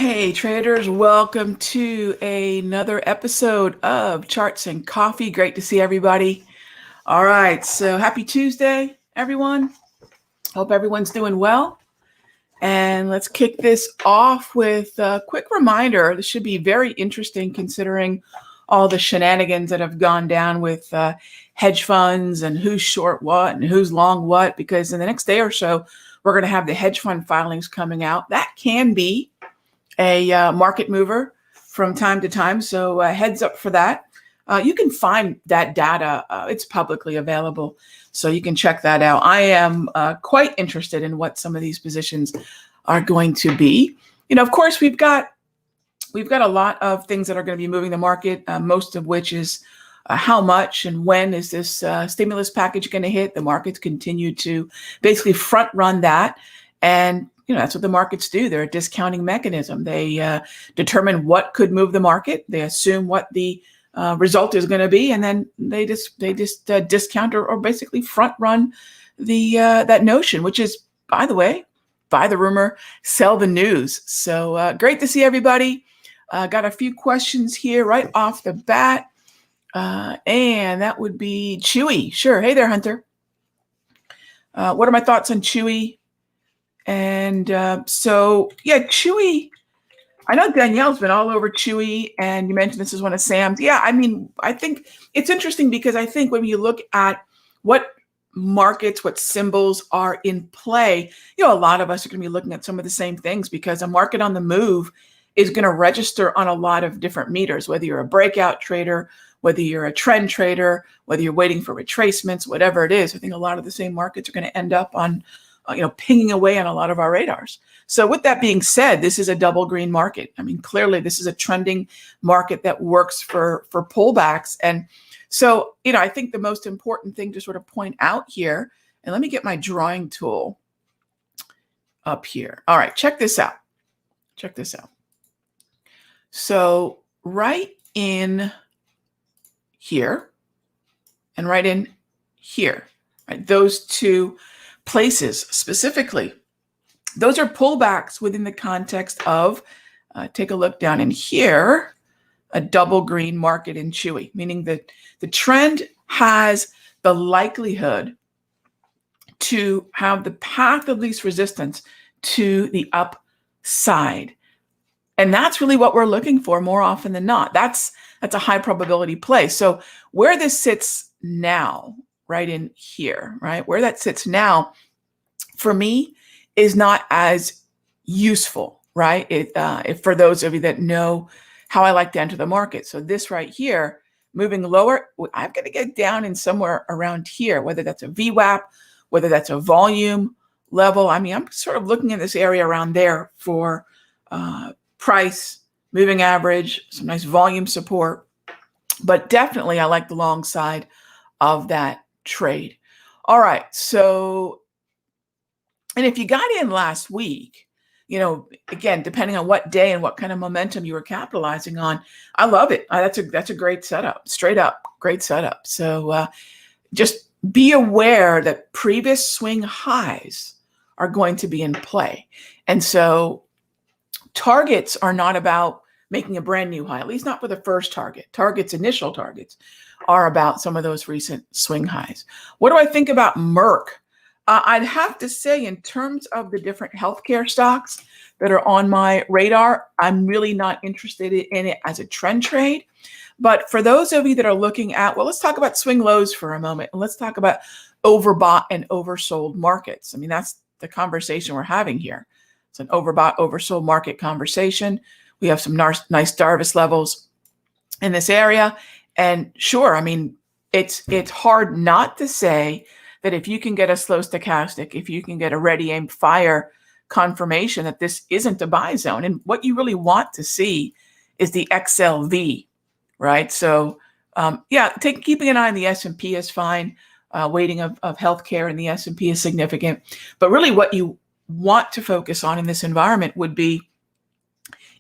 Hey traders, welcome to another episode of Charts and Coffee. Great to see everybody. All right, so happy Tuesday, everyone. Hope everyone's doing well. And let's kick this off with a quick reminder. This should be very interesting considering all the shenanigans that have gone down with hedge funds and who's short what and who's long what, because in the next day or so, we're going to have the hedge fund filings coming out. That can be a market mover from time to time. So heads up for that. You can find that data. It's publicly available. So you can check that out. I am quite interested in what some of these positions are going to be. Of course, we've got a lot of things that are going to be moving the market, most of which is how much and when is this stimulus package going to hit. The markets continue to basically front run that. And that's what the markets do. They're a discounting mechanism. They determine what could move the market. They assume what the result is going to be, and then they just discount or basically front run the that notion, which is, by the way, buy the rumor, sell the news. So great to see everybody. Got a few questions here right off the bat, and that would be Chewy. Sure. Hey there, Hunter. What are my thoughts on Chewy? And Chewy, I know Danielle's been all over Chewy, and you mentioned this is one of Sam's. Yeah, I think it's interesting because I think when you look at what markets, what symbols are in play, a lot of us are going to be looking at some of the same things because a market on the move is going to register on a lot of different meters, whether you're a breakout trader, whether you're a trend trader, whether you're waiting for retracements, whatever it is. I think a lot of the same markets are going to end up on pinging away on a lot of our radars. So with that being said, this is a double green market. Clearly this is a trending market that works for pullbacks. And so, I think the most important thing to sort of point out here, and let me get my drawing tool up here. All right, check this out. So right in here and right in here, right, those two places specifically, those are pullbacks within the context of, take a look down in here, a double green market in Chewy, meaning that the trend has the likelihood to have the path of least resistance to the upside. And that's really what we're looking for more often than not. That's a high probability play. So where this sits now, right in here, right, where that sits now, for me, is not as useful, right? If for those of you that know how I like to enter the market. So this right here, moving lower, I'm going to get down in somewhere around here, whether that's a VWAP, whether that's a volume level. I'm sort of looking in this area around there for price, moving average, some nice volume support. But definitely I like the long side of that trade. All right, so, and if you got in last week, again, depending on what day and what kind of momentum you were capitalizing on, I love it. That's a great setup, straight up, great setup. So just be aware that previous swing highs are going to be in play. And so targets are not about making a brand new high, at least not for the first target. Initial targets are about some of those recent swing highs. What do I think about Merck? I'd have to say, in terms of the different healthcare stocks that are on my radar, I'm really not interested in it as a trend trade. But for those of you that are looking at, well, let's talk about swing lows for a moment. And let's talk about overbought and oversold markets. That's the conversation we're having here. It's an overbought, oversold market conversation. We have some nice Darvis levels in this area. And sure, it's hard not to say that if you can get a slow stochastic, if you can get a ready aim fire confirmation that this isn't a buy zone, and what you really want to see is the XLV, right? So keeping an eye on the S&P is fine. Weighting of healthcare in the S&P is significant. But really what you want to focus on in this environment would be,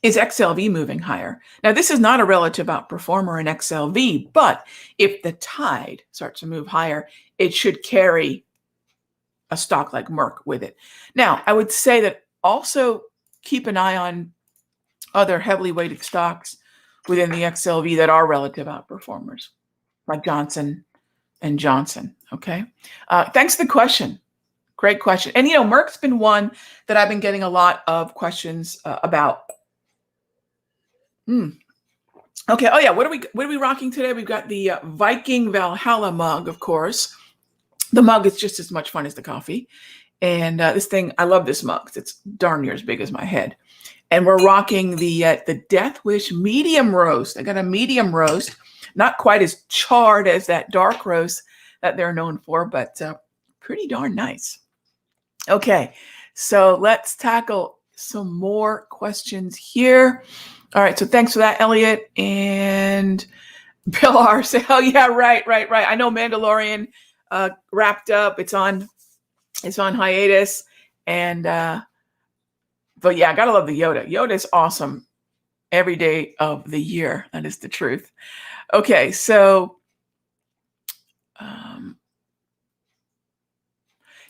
is XLV moving higher? Now, this is not a relative outperformer in XLV, but if the tide starts to move higher, it should carry a stock like Merck with it. Now, I would say that also keep an eye on other heavily weighted stocks within the XLV that are relative outperformers, like Johnson and Johnson. Okay. Thanks for the question. Great question. And, Merck's been one that I've been getting a lot of questions about. Okay. Oh, yeah. What are we rocking today? We've got the Viking Valhalla mug, of course. The mug is just as much fun as the coffee. And this thing, I love this mug. It's darn near as big as my head. And we're rocking the Death Wish medium roast. I got a medium roast, not quite as charred as that dark roast that they're known for, but pretty darn nice. Okay, so let's tackle some more questions here. All right, so thanks for that, Elliot. And Bill R. say, oh yeah, right. I know Mandalorian wrapped up. It's on hiatus. And but yeah, I gotta love the Yoda. Yoda is awesome every day of the year. That is the truth. Okay, so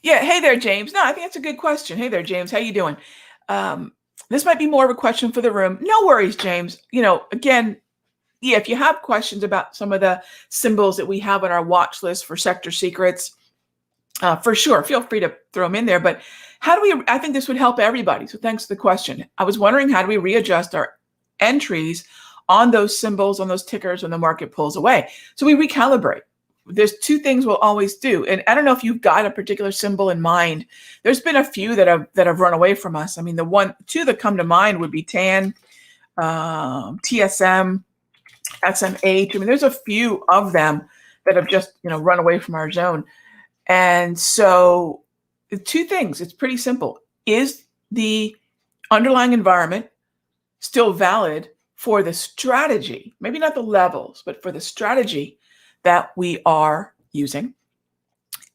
yeah, hey there, James. No, I think that's a good question. Hey there, James. How you doing? This might be more of a question for the room. No worries, James. Again, yeah, if you have questions about some of the symbols that we have on our watch list for sector secrets, for sure, feel free to throw them in there. But I think this would help everybody. So thanks for the question. I was wondering, how do we readjust our entries on those symbols, on those tickers when the market pulls away? So we recalibrate. There's two things we'll always do. And I don't know if you've got a particular symbol in mind. There's been a few that have run away from us. I mean, two that come to mind would be TAN, TSM, SMH. I mean, there's a few of them that have just, run away from our zone. And so two things, it's pretty simple. Is the underlying environment still valid for the strategy? Maybe not the levels, but for the strategy that we are using.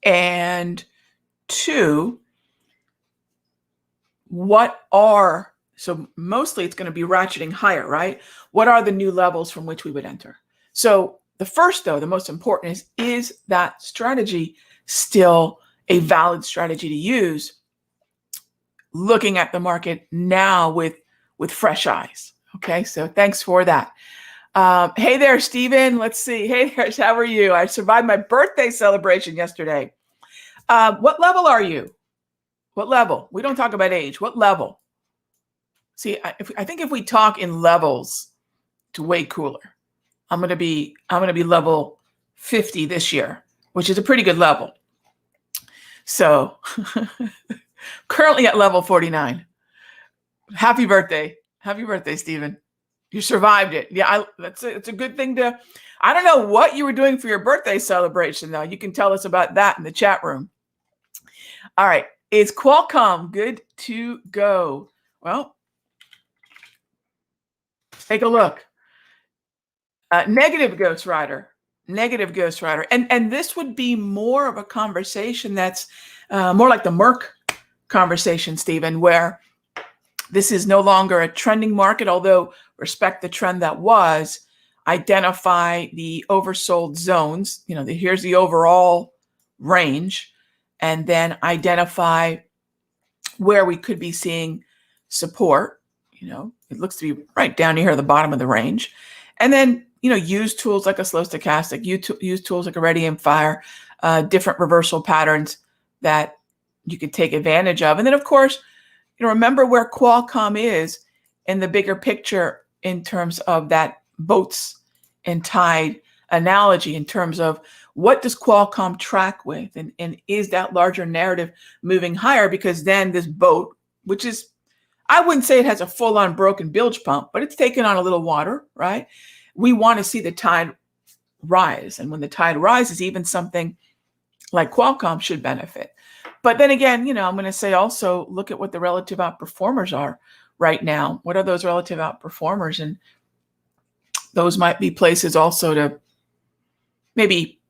And two, so mostly it's going to be ratcheting higher, right? What are the new levels from which we would enter? So the first, though, the most important is that strategy still a valid strategy to use looking at the market now with fresh eyes? Okay, so thanks for that. Hey there, Stephen. Let's see. Hey there, how are you? I survived my birthday celebration yesterday. What level are you? What level? We don't talk about age. What level? See, I think if we talk in levels, it's way cooler. I'm gonna be level 50 this year, which is a pretty good level. So currently at level 49. Happy birthday. Happy birthday, Stephen. You survived it. Yeah, it's a good thing to, I don't know what you were doing for your birthday celebration, though. You can tell us about that in the chat room. All right. Is Qualcomm good to go? Well, take a look. Negative Ghost Rider. And this would be more of a conversation that's more like the Merck conversation, Stephen, where this is no longer a trending market, although respect the trend that was, identify the oversold zones. Here's the overall range, and then identify where we could be seeing support. It looks to be right down here at the bottom of the range. And then, use tools like a slow stochastic, use tools like a ready aim fire, different reversal patterns that you could take advantage of. And then, of course, remember where Qualcomm is in the bigger picture in terms of that boats and tide analogy, in terms of what does Qualcomm track with, and is that larger narrative moving higher? Because then this boat, which is, I wouldn't say it has a full-on broken bilge pump, but it's taken on a little water, right? We want to see the tide rise. And when the tide rises, even something like Qualcomm should benefit. But then again, I'm going to say also look at what the relative outperformers are right now. What are those relative outperformers? And those might be places also to maybe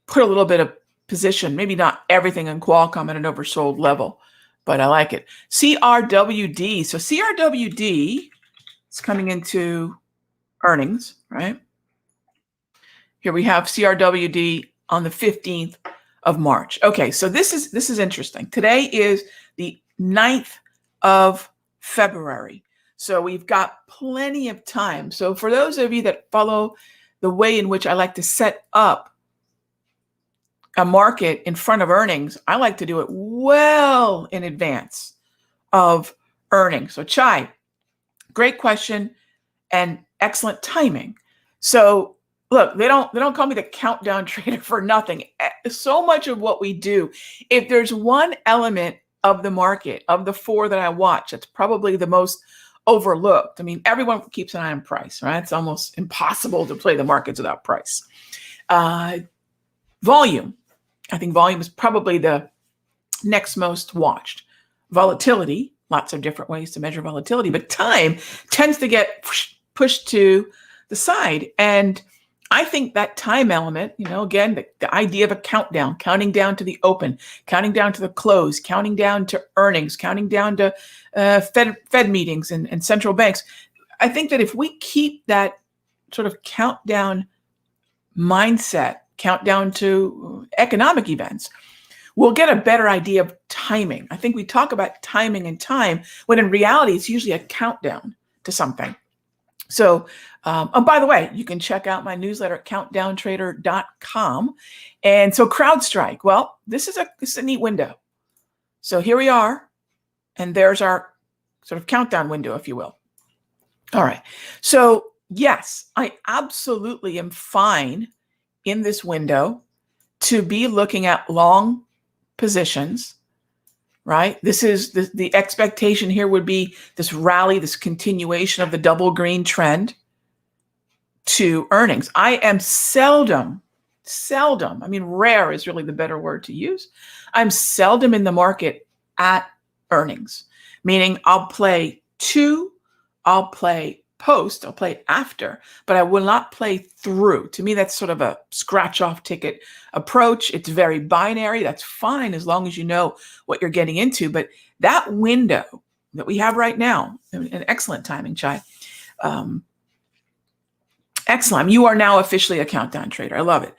put a little bit of position, maybe not everything in Qualcomm at an oversold level, but I like it. CRWD. So CRWD is coming into earnings, right? Here we have CRWD on the 15th of March. Okay, so this is interesting. Today is the 9th of February. So we've got plenty of time. So for those of you that follow the way in which I like to set up a market in front of earnings, I like to do it well in advance of earnings. So Chai, great question and excellent timing. So look, they don't call me the countdown trader for nothing. So much of what we do, if there's one element of the market, of the four that I watch, that's probably the most overlooked. I mean, everyone keeps an eye on price, right? It's almost impossible to play the markets without price. Volume. I think volume is probably the next most watched. Volatility, lots of different ways to measure volatility, but time tends to get pushed to the side. And I think that time element, again, the idea of a countdown, counting down to the open, counting down to the close, counting down to earnings, counting down to Fed meetings and central banks. I think that if we keep that sort of countdown mindset, countdown to economic events, we'll get a better idea of timing. I think we talk about timing and time when in reality, it's usually a countdown to something. So, by the way, you can check out my newsletter at countdowntrader.com. And so CrowdStrike, well, this is a neat window. So here we are, and there's our sort of countdown window, if you will. All right. So yes, I absolutely am fine in this window to be looking at long positions, right? This is the expectation here would be this rally, this continuation of the double green trend to earnings. I am seldom, I mean, rare is really the better word to use. I'm seldom in the market at earnings, meaning I'll play I'll play post, I'll play after, but I will not play through. To me, that's sort of a scratch off ticket approach. It's very binary. That's fine as long as you know what you're getting into. But that window that we have right now, an excellent timing, Chai. Excellent. You are now officially a countdown trader. I love it.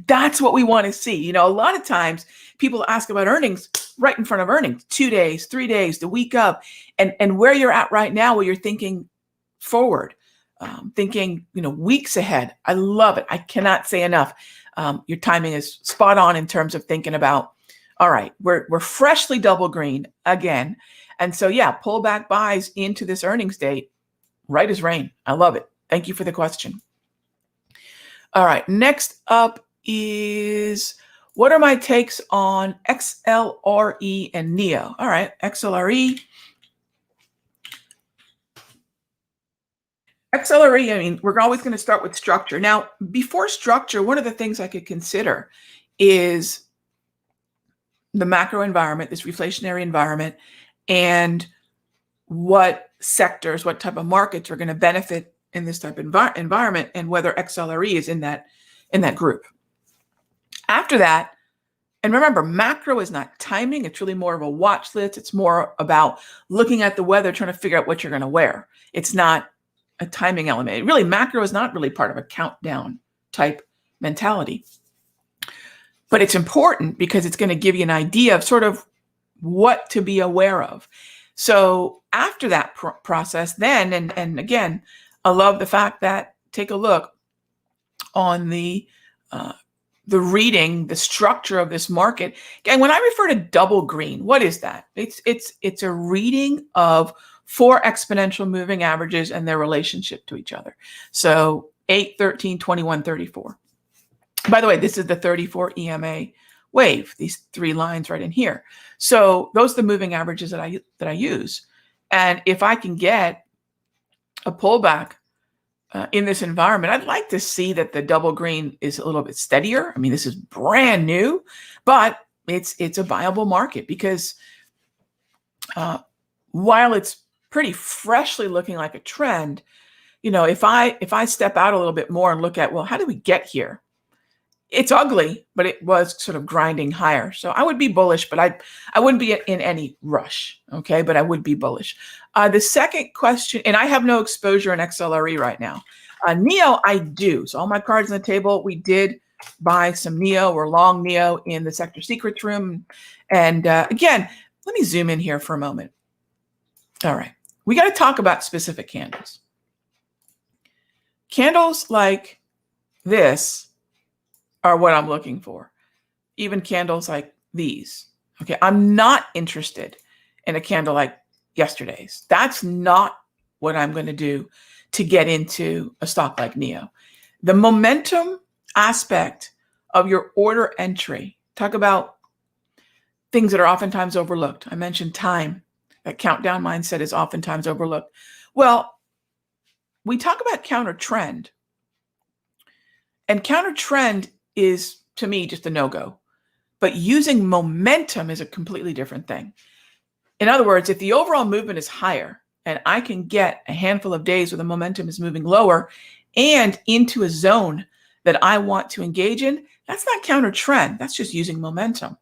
That's what we want to see. A lot of times people ask about earnings right in front of earnings, 2 days, 3 days, the week up, and where you're at right now, where you're thinking forward, thinking, weeks ahead. I love it. I cannot say enough. Your timing is spot on in terms of thinking about, all right, we're freshly double green again. And so, yeah, pullback buys into this earnings date, right as rain. I love it. Thank you for the question. All right, next up is, what are my takes on XLRE and NEO? All right, XLRE. XLRE, I mean, we're always going to start with structure. Now, before structure, one of the things I could consider is the macro environment, this reflationary environment, and what sectors, what type of markets are going to benefit in this type of environment, and whether XLRE is in that group. After that, and remember, macro is not timing. It's really more of a watch list. It's more about looking at the weather, trying to figure out what you're going to wear. It's not a timing element. Really, macro is not really part of a countdown type mentality. But it's important because it's going to give you an idea of sort of what to be aware of. So after that process, then, and again, I love the fact that, take a look on the reading, the structure of this market. Again, when I refer to double green, what is that? It's a reading of 4 exponential moving averages and their relationship to each other. So 8, 13, 21, 34. By the way, this is the 34 EMA wave, these 3 lines right in here. So those are the moving averages that I use. And if I can get a pullback in this environment, I'd like to see that the double green is a little bit steadier. I mean, this is brand new, but it's a viable market because while it's pretty freshly looking like a trend, if I step out a little bit more and look at, well, how did we get here? It's ugly, but it was sort of grinding higher. So I would be bullish, but I wouldn't be in any rush. Okay, but I would be bullish. The second question, and I have no exposure in XLRE right now. NEO, I do. So all my cards on the table, we did buy some NEO or long NEO in the Sector Secrets room. And again, let me zoom in here for a moment. All right. we got to talk about specific candles. Candles like this are what I'm looking for. Even candles like these. Okay, I'm not interested in a candle like yesterday's. That's not what I'm going to do to get into a stock like NEO. The momentum aspect of your order entry, talk about things that are oftentimes overlooked. I mentioned time. That countdown mindset is oftentimes overlooked. Well, we talk about counter trend, and counter trend is, to me, just a no-go. But using momentum is a completely different thing. In other words, if the overall movement is higher and I can get a handful of days where the momentum is moving lower and into a zone that I want to engage in, that's not counter trend. That's just using momentum.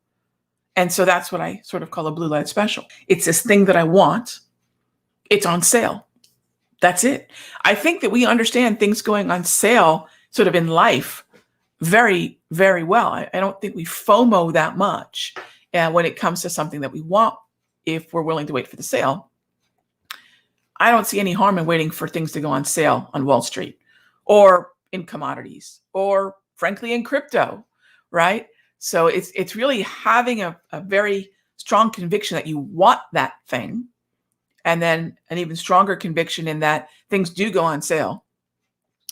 And so that's what I sort of call a blue light special. It's this thing that I want. It's on sale. That's it. I think that we understand things going on sale sort of in life very, very well. I don't think we FOMO that much when it comes to something that we want if we're willing to wait for the sale. I don't see any harm in waiting for things to go on sale on Wall Street or in commodities or frankly in crypto, right? So it's really having a very strong conviction that you want that thing, and then an even stronger conviction in that things do go on sale.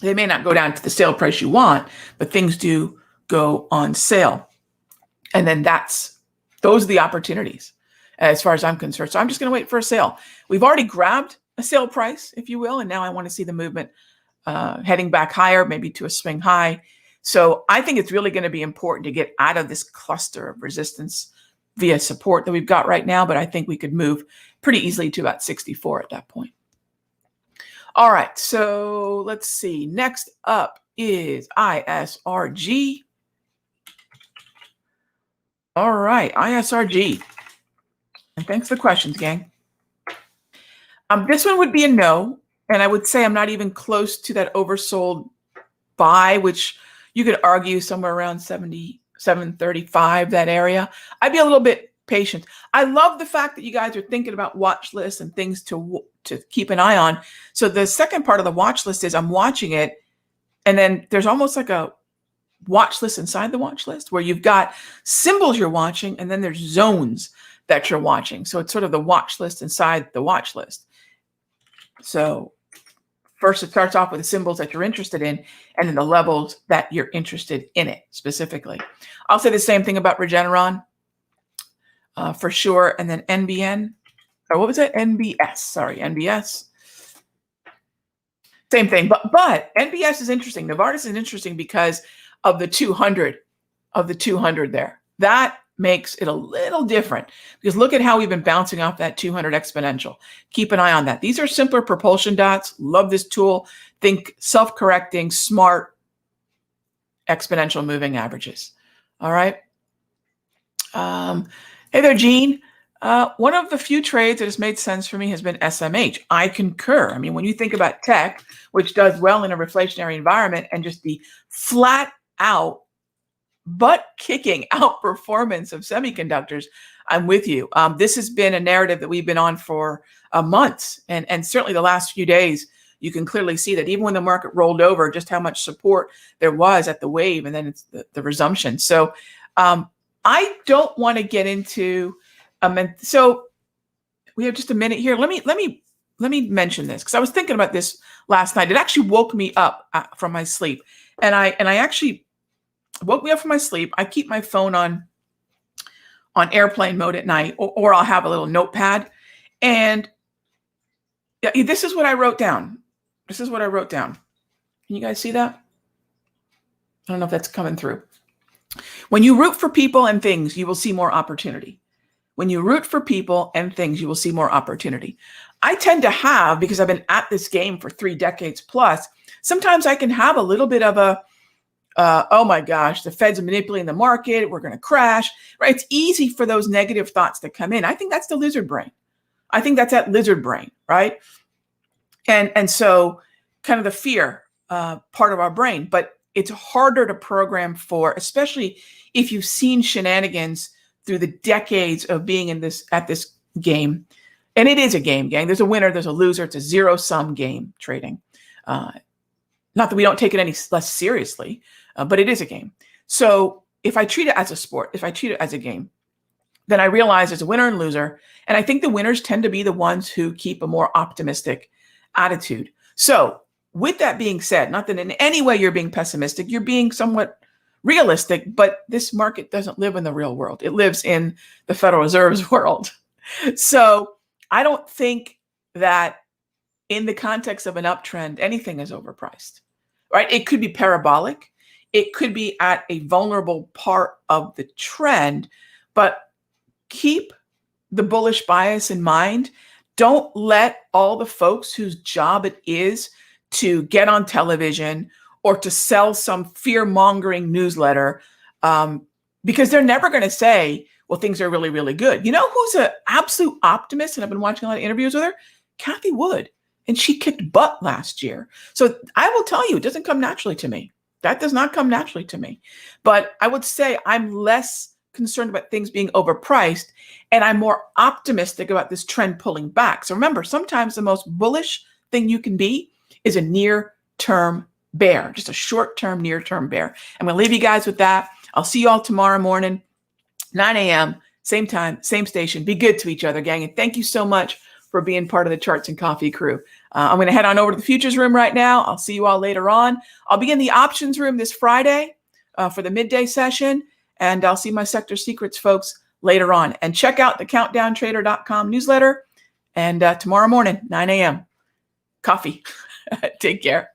They may not go down to the sale price you want, but things do go on sale. And then those are the opportunities as far as I'm concerned. So I'm just going to wait for a sale. We've already grabbed a sale price, if you will, and now I want to see the movement heading back higher, maybe to a swing high. So I think it's really going to be important to get out of this cluster of resistance via support that we've got right now, but I think we could move pretty easily to about 64 at that point. All right, so let's see. Next up is ISRG. All right, ISRG. And thanks for the questions, gang. This one would be a no, and I would say I'm not even close to that oversold buy, which you could argue somewhere around 77.35, that area. I'd be a little bit patient. I love the fact that you guys are thinking about watch lists and things to keep an eye on. So the second part of the watch list is I'm watching it, and then there's almost like a watch list inside the watch list where you've got symbols you're watching, and then there's zones that you're watching. So it's sort of the watch list inside the watch list. So first, it starts off with the symbols that you're interested in, and then the levels that you're interested in it specifically. I'll say the same thing about Regeneron for sure. And then NBN, or what was it? NBS, sorry, NBS. Same thing, but NBS is interesting. Novartis is interesting because of the 200 there. That makes it a little different because look at how we've been bouncing off that 200 exponential. Keep an eye on that. These are simpler propulsion dots. Love this tool. Think self-correcting, smart, exponential moving averages. All right. Hey there, Gene. One of the few trades that has made sense for me has been SMH. I concur. I mean, when you think about tech, which does well in a reflationary environment, and just the flat out butt-kicking outperformance of semiconductors, I'm with you. This has been a narrative that we've been on for months, and certainly the last few days, you can clearly see that even when the market rolled over, just how much support there was at the wave, and then it's the resumption. So I don't want to get into so we have just a minute here. Let me mention this because I was thinking about this last night. It actually woke me up from my sleep, and I actually woke me up from my sleep. I keep my phone on airplane mode at night, or I'll have a little notepad. And this is what I wrote down. This is what I wrote down. Can you guys see that? I don't know if that's coming through. When you root for people and things, you will see more opportunity. When you root for people and things, you will see more opportunity. I tend to have, because I've been at this game for 3 decades plus, sometimes I can have a little bit of a, oh my gosh, the Fed's manipulating the market, we're going to crash, right? It's easy for those negative thoughts to come in. I think that's the lizard brain. I think that's that lizard brain, right? And so kind of the fear part of our brain, but it's harder to program for, especially if you've seen shenanigans through the decades of being at this game. And it is a game, gang. There's a winner, there's a loser. It's a zero-sum game, trading. Not that we don't take it any less seriously, but it is a game. So if I treat it as a sport, if I treat it as a game, then I realize there's a winner and loser. And I think the winners tend to be the ones who keep a more optimistic attitude. So with that being said, not that in any way you're being pessimistic, you're being somewhat realistic, but this market doesn't live in the real world. It lives in the Federal Reserve's world. So I don't think that in the context of an uptrend, anything is overpriced, right? It could be parabolic. It could be at a vulnerable part of the trend, but keep the bullish bias in mind. Don't let all the folks whose job it is to get on television or to sell some fear-mongering newsletter, because they're never going to say, well, things are really, really good. You know who's an absolute optimist, and I've been watching a lot of interviews with her? Cathie Wood. And she kicked butt last year. So I will tell you, it doesn't come naturally to me. That does not come naturally to me. But I would say I'm less concerned about things being overpriced, and I'm more optimistic about this trend pulling back. So remember, sometimes the most bullish thing you can be is a near-term bear, just a short-term, near-term bear. I'm going to leave you guys with that. I'll see you all tomorrow morning, 9 a.m., same time, same station. Be good to each other, gang. And thank you so much for being part of the Charts and Coffee crew. I'm going to head on over to the futures room right now. I'll see you all later on. I'll be in the options room this Friday for the midday session, and I'll see my Sector Secrets folks later on. And check out the countdowntrader.com newsletter. And tomorrow morning, 9 a.m., coffee. Take care.